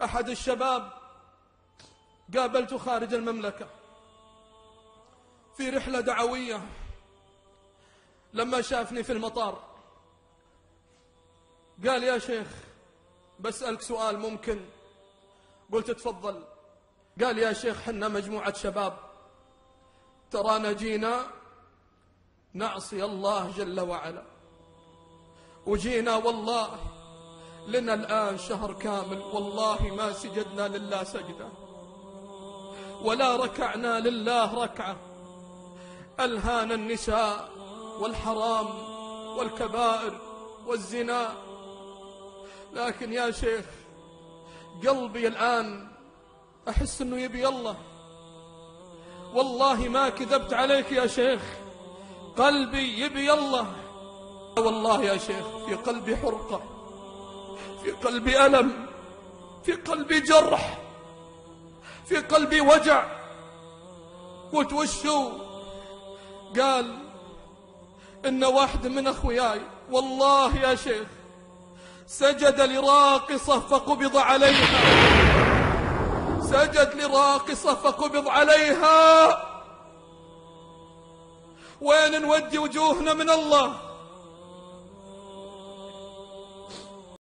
أحد الشباب قابلته خارج المملكة في رحلة دعوية. لما شافني في المطار قال: يا شيخ بسألك سؤال ممكن؟ قلت: تفضل. قال: يا شيخ حنا مجموعة شباب ترانا جينا نعصي الله جل وعلا، وجينا والله لنا الآن شهر كامل والله ما سجدنا لله سجدة ولا ركعنا لله ركعة. ألهانا النساء والحرام والكبائر والزنا. لكن يا شيخ قلبي الآن أحس أنه يبي الله. والله ما كذبت عليك يا شيخ، قلبي يبي الله. والله يا شيخ في قلبي حرقة، في قلبي ألم، في قلبي جرح، في قلبي وجع. قلت: وشو؟ قال: إن واحد من أخوياي والله يا شيخ سجد لراقصة فقبض عليها، سجد لراقصة فقبض عليها. وين نودي وجوهنا من الله؟